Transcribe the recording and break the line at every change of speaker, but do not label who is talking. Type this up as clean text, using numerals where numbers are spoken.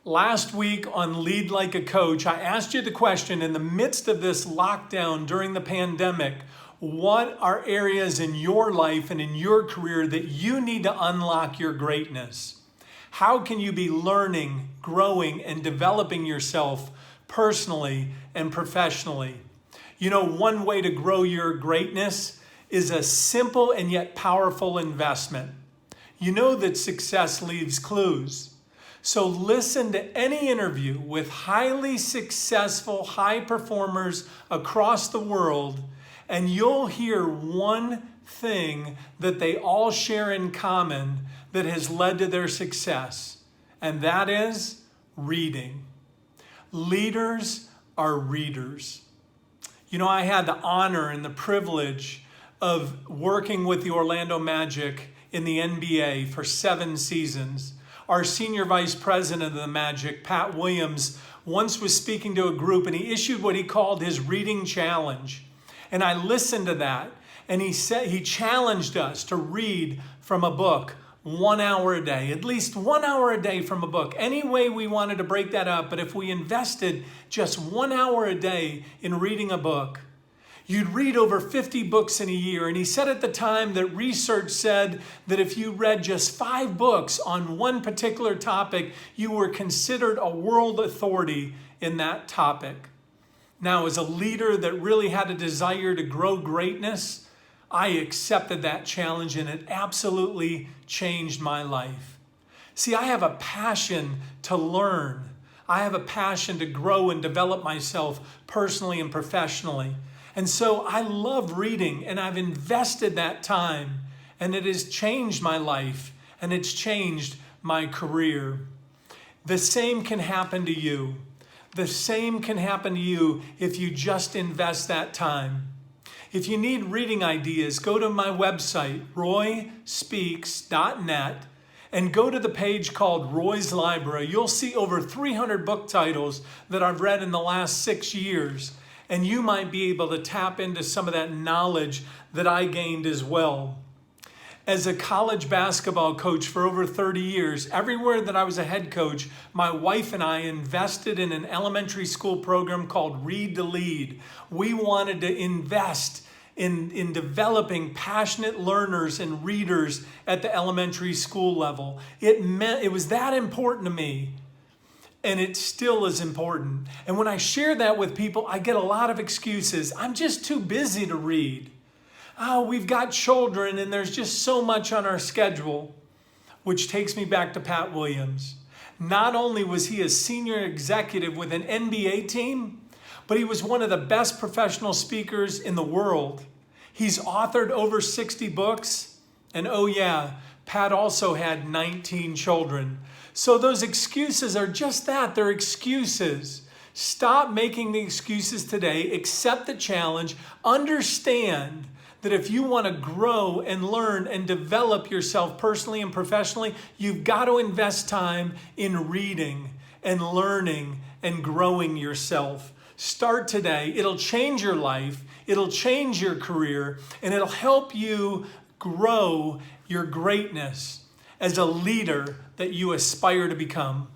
Last week on Lead Like a Coach, I asked you the question, in the midst of this lockdown during the pandemic, what are areas in your life and in your career that you need to unlock your greatness? How can you be learning, growing, and developing yourself personally and professionally? You know, one way to grow your greatness is a simple and yet powerful investment. You know that success leaves clues. So listen to any interview with highly successful high performers across the world, and you'll hear one thing that they all share in common that has led to their success, and that is reading. Leaders are readers. You know, I had the honor and the privilege of working with the Orlando Magic in the NBA for 7 seasons. Our senior vice president of the Magic, Pat Williams, once was speaking to a group and he issued what he called his reading challenge. And I listened to that, and he challenged us to read from a book 1 hour a day, at least 1 hour a day from a book. Any way we wanted to break that up, but if we invested just 1 hour a day in reading a book, you'd read over 50 books in a year. And he said at the time that research said that if you read just 5 books on one particular topic, you were considered a world authority in that topic. Now, as a leader that really had a desire to grow greatness, I accepted that challenge, and it absolutely changed my life. See, I have a passion to learn. I have a passion to grow and develop myself personally and professionally. And so I love reading, and I've invested that time, and it has changed my life, and it's changed my career. The same can happen to you. The same can happen to you if you just invest that time. If you need reading ideas, go to my website, royspeaks.net, and go to the page called Roy's Library. You'll see over 300 book titles that I've read in the last 6 years. And you might be able to tap into some of that knowledge that I gained as well. As a college basketball coach for over 30 years, everywhere that I was a head coach, my wife and I invested in an elementary school program called Read to Lead. We wanted to invest in developing passionate learners and readers at the elementary school level. It was that important to me. And it still is important. And when I share that with people, I get a lot of excuses. I'm just too busy to read. Oh, we've got children and there's just so much on our schedule. Which takes me back to Pat Williams. Not only was he a senior executive with an NBA team, but he was one of the best professional speakers in the world. He's authored over 60 books. And oh yeah, Pat also had 19 children. So those excuses are just that, they're excuses. Stop making the excuses today, accept the challenge, understand that if you want to grow and learn and develop yourself personally and professionally, you've got to invest time in reading and learning and growing yourself. Start today. It'll change your life, it'll change your career, and it'll help you grow your greatness as a leader that you aspire to become.